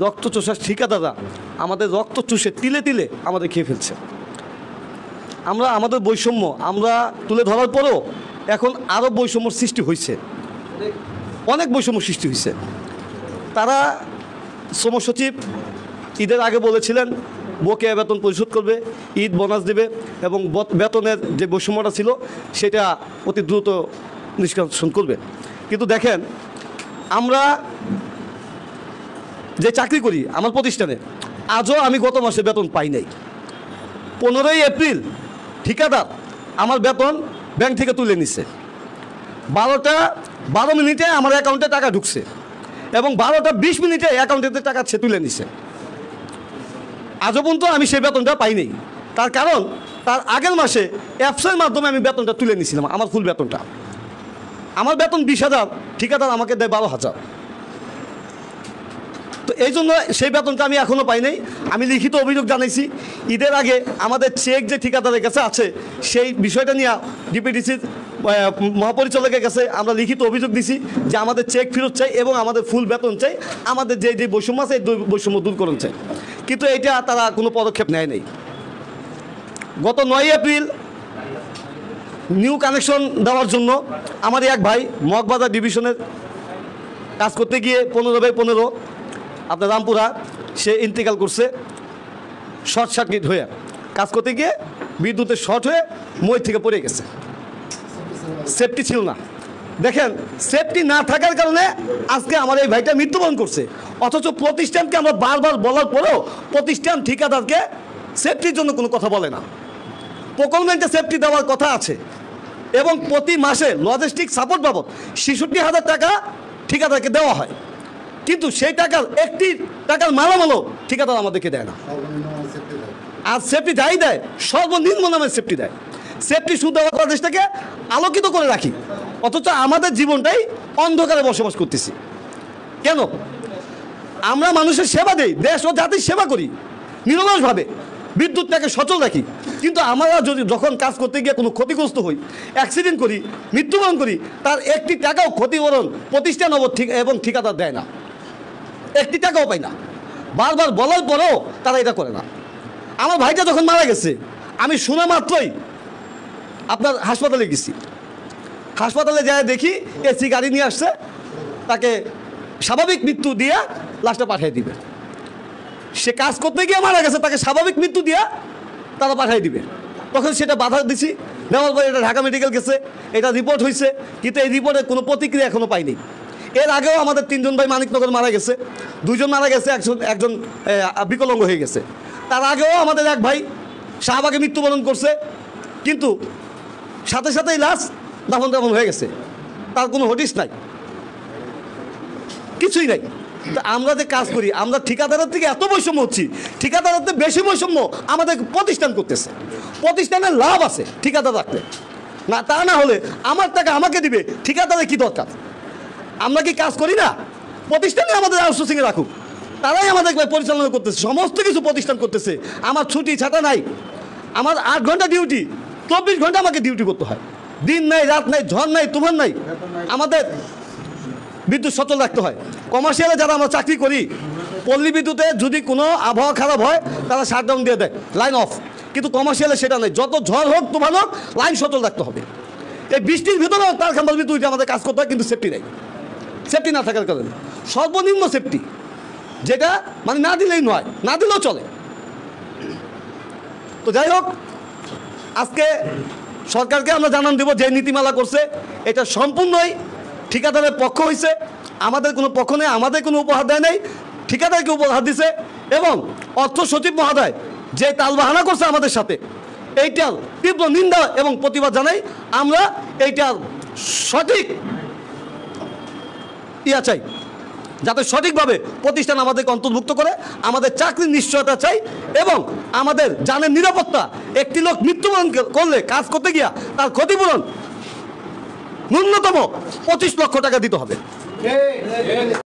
রক্ত চোষার ঠিকাদাররা আমাদের রক্ত চুষে তিলে তিলে আমাদের খেয়ে ফেলছে। আমরা আমাদের বৈষম্য আমরা তুলে ধরার পরেও এখন আরও বৈষম্য সৃষ্টি হয়েছে, অনেক বৈষম্য সৃষ্টি হয়েছে। তারা শ্রম সচিব ঈদের আগে বলেছিলেন বকেয়া বেতন পরিশোধ করবে, ঈদ বোনাস দেবে এবং বেতনের যে বৈষম্যটা ছিল সেটা অতি দ্রুত নিষ্কাশন করবে। কিন্তু দেখেন, আমরা যে চাকরি করি আমার প্রতিষ্ঠানে, আজও আমি গত মাসে বেতন পাই নাই। 15ই এপ্রিল ঠিকাদার আমার বেতন ব্যাংক থেকে তুলে নিছে। 12টা 12 মিনিটে আমার অ্যাকাউন্টে টাকা ঢুকছে এবং 12টা 20 মিনিটে অ্যাকাউন্টেতে টাকা সে তুলে নিছে। আজও পর্যন্ত আমি সেই বেতনটা পাই নাই। তার কারণ তার আগের মাসে অ্যাপসের মাধ্যমে আমি বেতনটা তুলে নিয়েছিলাম, আমার ফুল বেতনটা। আমার বেতন 20,000, ঠিকাদার আমাকে দেয় 12,000। তো এই জন্য সেই বেতনটা আমি এখনও পাই নাই। আমি লিখিত অভিযোগ জানাইছি। ঈদের আগে আমাদের চেক যে ঠিকাদারের কাছে আছে সেই বিষয়টা নিয়ে ডিপিডিসির মহাপরিচালকের কাছে আমরা লিখিত অভিযোগ দিছি যে আমাদের চেক ফেরত চাই এবং আমাদের ফুল বেতন চাই, আমাদের যে যে বৈষম্য আছে এই বৈষম্য দূরকরণ চাই। কিন্তু এটা তারা কোনো পদক্ষেপ নেয় নাই। গত 9 এপ্রিল নিউ কানেকশন দেওয়ার জন্য আমার এক ভাই মগবাজার ডিভিশনের কাজ করতে গিয়ে 15/15 আপনার রামপুরা সে ইন্তেকাল করছে শর্ট সার্কিট হয়ে। কাজ করতে গিয়ে বিদ্যুতের শর্ট হয়ে মই থেকে পড়ে গেছে। সেফটি ছিল না। দেখেন, সেফটি না থাকার কারণে আজকে আমার এই ভাইটা মৃত্যুবরণ করছে। অথচ প্রতিষ্ঠানকে আমরা বারবার বলার পরেও প্রতিষ্ঠান ঠিকাদারকে সেফটির জন্য কোনো কথা বলে না। প্রকল্পে সেফটি দেওয়ার কথা আছে এবং প্রতি মাসে লজিস্টিক সাপোর্ট বাবদ 66,000 টাকা ঠিকাদারকে দেওয়া হয়, কিন্তু সেই টাকার একটি টাকার মালামালও ঠিকাদার আমাদেরকে দেয় না। আর সেফটি যাই দেয় সর্বনিম্ন নামের সেফটি দেয়। সেফটি শুধু বাংলাদেশটাকে আলোকিত করে রাখি, অথচ আমাদের জীবনটাই অন্ধকারে বসবাস করতেছি। কেন? আমরা মানুষের সেবা দেই, দেশ ও জাতির সেবা করি নিরলসভাবে, বিদ্যুৎটাকে সচল রাখি, কিন্তু আমরা যদি যখন কাজ করতে গিয়ে কোনো ক্ষতিগ্রস্ত হই, অ্যাক্সিডেন্ট করি, মৃত্যুবরণ করি, তার একটি টাকাও ক্ষতিপূরণ প্রতিষ্ঠান এবং ঠিকাদার দেয় না, একটি টাকাও পাই না। বারবার বলার পরেও তারা এটা করে না। আমার ভাইটা যখন মারা গেছে আমি শোনা মাত্রই আপনার হাসপাতালে গেছি। হাসপাতালে যায় দেখি এসি গাড়ি নিয়ে আসছে, তাকে স্বাভাবিক মৃত্যু দিয়ে লাশটা পাঠিয়ে দিবে। সে কাজ করতে গিয়ে মারা গেছে, তাকে স্বাভাবিক মৃত্যু দিয়ে তারা পাঠিয়ে দিবে। তখন সেটা বাধা দিছি, নেওয়ার পরে এটা ঢাকা মেডিকেল গেছে, এটা রিপোর্ট হয়েছে, কিন্তু এই রিপোর্টের কোনো প্রতিক্রিয়া এখনও পাইনি। এর আগেও আমাদের 3জন ভাই মানিকনগর মারা গেছে, 2জন মারা গেছে, একজন বিকলাঙ্গ হয়ে গেছে। তার আগেও আমাদের এক ভাই শাহবাগে মৃত্যুবরণ করছে, কিন্তু সাথে সাথেই লাশ দাফন হয়ে গেছে, তার কোনো হদিস নাই, কিছুই নাই। তো আমরা যে কাজ করি, আমরা ঠিকাদারের থেকে এত বৈষম্য হচ্ছি, ঠিকাদারের থেকে বেশি বৈষম্য আমাদের প্রতিষ্ঠান করতেছে। প্রতিষ্ঠানের লাভ আছে ঠিকাদার রাখলে, না তা না হলে আমার টাকা আমাকে দিবে, ঠিকাদারের কি দরকার? আমরা কি কাজ করি না? প্রতিষ্ঠানে আমাদের আউটসোর্সিংয়ে রাখুক, তারাই আমাদের পরিচালনা করতেছে, সমস্ত কিছু প্রতিষ্ঠান করতেছে। আমার ছুটি ছাটা নাই, আমার 8 ঘন্টা ডিউটি, 24 ঘন্টা আমাকে ডিউটি করতে হয়, দিন নাই রাত নাই, ঝড় নাই তুফান নাই, আমাদের বিদ্যুৎ সচল রাখতে হয়। কমার্শিয়ালে যারা আমরা চাকরি করি, পল্লী বিদ্যুতে যদি কোনো আবহাওয়া খারাপ হয় তারা শাটডাউন দিয়ে দেয়, লাইন অফ। কিন্তু কমার্শিয়ালে সেটা নেই, যত ঝড় হোক তুফান হোক লাইন সচল রাখতে হবে। এই বৃষ্টির ভিতরেও তার খাম্বার বিদ্যুৎ আমাদের কাজ করতে হয়, কিন্তু সেফটি নেই। সেফটি না থাকার কারণে সর্বনিম্ন সেফটি, যেটা মানে না দিলেই নয়, না দিলেও চলে। তো যাই হোক, আজকে সরকারকে আমরা জানান দেব যে নীতিমালা করছে এটা সম্পূর্ণই ঠিকাদারের পক্ষ হয়েছে, আমাদের কোনো পক্ষ নেই, আমাদের কোনো উপহার দেয় নেই, ঠিকাদারকে উপহার দিছে। এবং অর্থ সচিব মহোদয় যে তালবাহানা করছে আমাদের সাথে, এইটার তীব্র নিন্দা এবং প্রতিবাদ জানাই। আমরা এইটার সঠিক চাই, যাতে সঠিকভাবে প্রতিষ্ঠান আমাদেরকে অন্তর্ভুক্ত করে, আমাদের চাকরির নিশ্চয়তা চাই এবং আমাদের জানের নিরাপত্তা। একটি লোক মৃত্যুবরণ করলে কাজ করতে গিয়া তার ক্ষতিপূরণ ন্যূনতম 25 লক্ষ টাকা দিতে হবে।